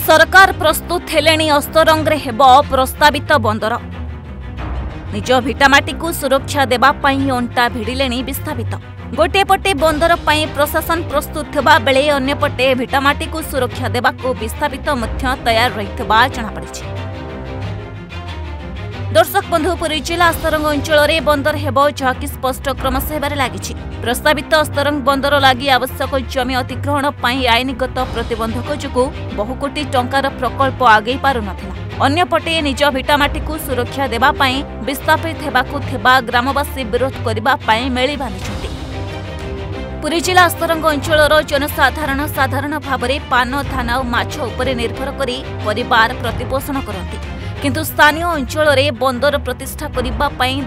सरकार प्रस्तुत हेलेनी अस्तरंगे हेब प्रस्तावित बंदर निज भिटामाटी को सुरक्षा देवा पई अंटा भिड़िले विस्थापित गोटे पटे बंदर पई प्रशासन प्रस्तुत थिबा बेले अन्य पटे भिटामाटी को सुरक्षा देवा को विस्थापित मध्य तैयार रहितबा जणा पड़िछि। दर्शक बंधु पुरी जिला अस्तरंग अंचल में बंदर हेब जहाँकि स्पष्ट क्रमश हेबार लागिछि। प्रस्तावित अस्तरंग बंदर लागि आवश्यक जमी अतिक्रमण पई आईनगत प्रतिबंधक जोगु बहु कोटी टंकार प्रकल्प आगे पारु नथिला। अन्यपटे निज भिटामाटी को सुरक्षा देवा पई विस्थापित हेबाकु थिबा ग्रामवासी विरोध करिबा पई मेली बांधिछन्ति। पुरी जिला अस्तरंग अंचल जनसाधारण साधारण भाव में पान धान और माछ उपरे निर्भर करी परिवार प्रतिपोषण करती, किंतु स्थानीय अंचल में बंदर प्रतिष्ठा करने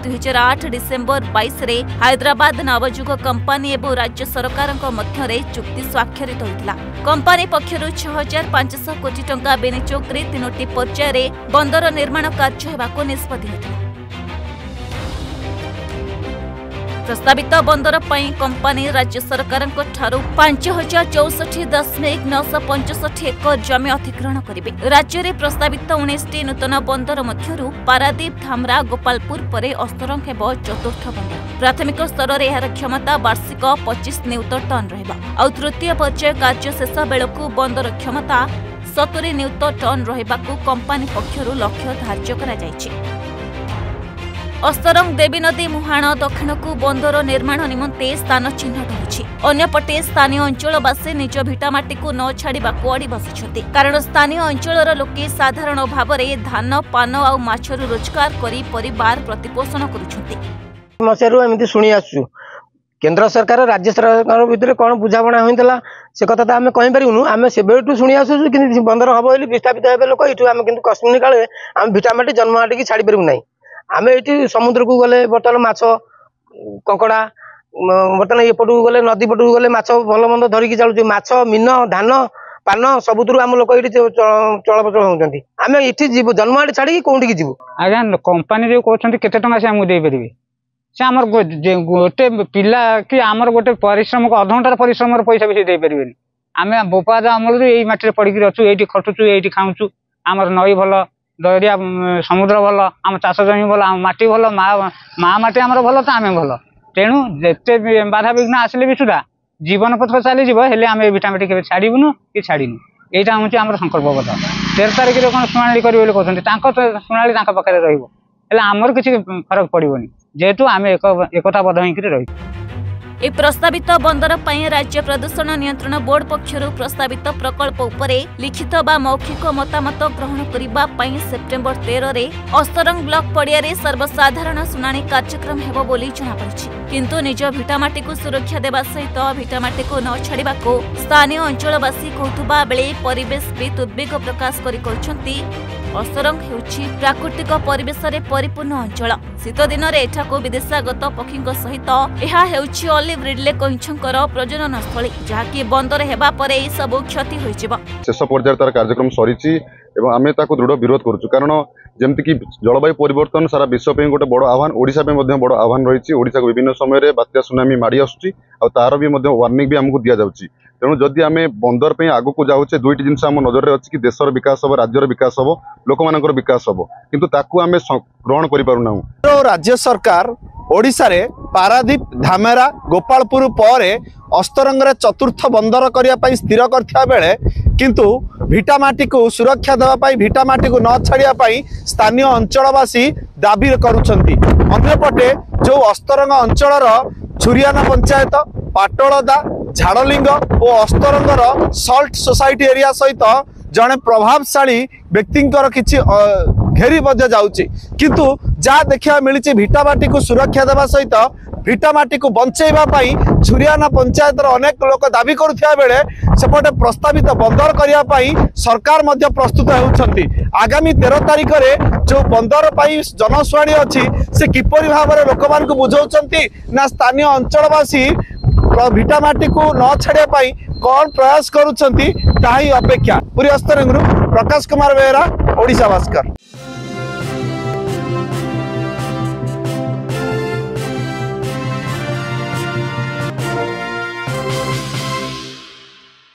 2008 डिसेम्बर 22 रे हैदराबाद नवजुग कंपानी एवं राज्य सरकार मध्य चुक्ति स्वाक्षरित होता। कंपानी पक्षर 6500 कोटी टंका विनियोग में 3टी पर्यायर बंदर निर्माण कार्य होगा निष्पत्ति होता। प्रस्तावित बंदर पई कंपानी राज्य सरकार 5064.965 एकर जमी अधिग्रहण करिवे। राज्य में प्रस्तावित 19टी नूतन बंदर मध्यरु पारादीप धामरा गोपालपुर परे अस्तरंग हेब चतुर्थ बंदर। प्राथमिक स्तर में यार क्षमता वार्षिक 25 न्यूटन टन रहिबा और तृतीय पर्याय कार्य शेष बेलकु बंदर क्षमता 70 न्यूटन टन रहिबाकु कंपानी पक्षरु लक्ष्य धार्य करा जायछि। अस्तरंग देवी नदी मुहाण दक्षिण को बंदर निर्माण निमंते स्थान चिन्हट होइछि। अन्यपटे स्थानीय अंचलवासी निज भिटामाटी को न छाड़िबाकु अड़ी बसिछन्ति, कारण स्थानीय अंचलर लोके साधारण भाव में धान पान और माछरु रोजगार करी परिवार प्रतिपोषण करुछन्ति। मसेरु एमिति सुनी आसु केंद्र सरकार राज्य सरकार भितर कोन बुझाबणा होइतला से कथा त आमे कहि परिउनु। आमे सेबेटु सुनी आसु कि बंदर हबो बोली विस्थापित हेबे लोक इटु आमे किंतु कस्मिन काले आमे भिटामाटी जन्ममाटी की छाड़ी परिउ नै। आमे ये समुद्र को गले बर्तमान माछ कंकड़ा बर्तमान एपटू गले नदी पटू गले माछ भल मंद धरिकी चलुचे माछ मीन धान पान सबुतु आम लोक ये चलप्रचल होती। आम ये जीव जन्महाटी छाड़ी कौटी जीव आज्ञा कंपानी जो कहते केते टंका से आमको देपारे से आमर गोटे पिला कि आमर गोटे परिश्रम को अध घंटार परिश्रम पैसा भी दे पारे। आम बोपाद आमर यही मटी पड़ी अच्छु ये खटुचु ये खाऊँ आमर नई भल दरिया समुद्र भल आम चाष जमी भल आम माटी भल माँ माटी आमर भल तो आम भल तेणु जिते बाधा विघ्न आसिले भी सुधा जीवन पथ चलीज हेले आम भिटामाटी के छाड़बुनु कि छाड़ीनु यहाँ हूँ आम संकल्पबद्ध। 13 तारिख कौन शुणाणी करेंगे कहते शुणाणी पाखे रमर किसी फरक पड़ोनी जेहेतु आम एकताबद्ध होकर रही। ए प्रस्तावित बंदर पई राज्य प्रदूषण नियंत्रण बोर्ड पक्षरु प्रस्तावित प्रकल्प उपरे लिखित बा मौखिक मतामत ग्रहण करिबा पई सेप्टेम्बर 13 रे अस्तरंग ब्लॉक पड़िया रे सर्वसाधारण शुणाणी कार्यक्रम हेबो बोली जणा पड़िछि। किंतु निज भिटामाटी को सुरक्षा देवा सहित भिटामाटी को न छाड़िबा को स्थानीय अंचलवासी कहथुबा बेले परिवेशविद उद्वेग प्रकाश करि कहछन्ति अस्तरंग हेउछि प्राकृतिक परिवेश रे परिपूर्ण अंचल। शीत दिन रे एठाको विदेशागत पक्षी सहित एहा हेउछि ऑलिव रिडले कइंछंकर प्रजनन स्थली जहाँकि बंदर हेबा परे ए सब क्षति होइजिबा। शेष पर्यायर तार कार्यक्रम सरीछि एवं आमे ताको दृढ़ विरोध करूछु, कारण जेमति कि जलवायु परिवर्तन सारा विश्व पे गोटे बड़ आह्वान ओडिशा पे मध्य बड़ आह्वान रही। ओडिशा को विभिन्न समय बात्या सुनामी माड़ी आसुची और तार भी वार्निंग भी आमको दि जाउची। तेणु जदि आम बंदर पे आगु को जाऊे दुईटी जिनस आम नजर में अच्छी कि देशर विकास हम राज्यर विकास हम लोक मान विकास हम किंतु ताकू आम ग्रहण कर राज्य सरकार ओडिशा रे पारादीप धामेरा गोपालपुर पर अस्तरंग चतुर्थ बंदर करने स्थिर करथिया बेले किंतु भिटामाटी को सुरक्षा देवाई भिटामाटी को न छाड़ियापाई स्थानीय अंचलवासी दाबी करुछंती। अन्यपटे जो अस्तरंग अंचलर छुरियाना पंचायत पाटलदा झाड़लिंग और अस्तरंगर सल्ट सोसाइटी एरिया सहित जड़े प्रभावशाली व्यक्तिंकर किछि घेरी बजा जाउची किंतु जहाँ देखा मिली भिटामाटी को सुरक्षा देवा सहित भिटामाटी को बंचेबा पाई छुरियाना पंचायत अनेक लोक दाबी करुथिया बेले सेपटे प्रस्तावित बंदर करिया पाई सरकार मध्य प्रस्तुत होउछंती। आगामी 13 तारिख रे जो बंदर पाई जनशुणाणी अच्छी से किपरि भाव में लोक मान को बुझाउछंती ना स्थानीय अंचलवासी भिटामाटी को न छाड़िया पाई कौन प्रयास करुछंती ताही अपेक्षा। पुरी अस्तरंगरु प्रकाश कुमार बेहरा, ओडिशा भास्कर।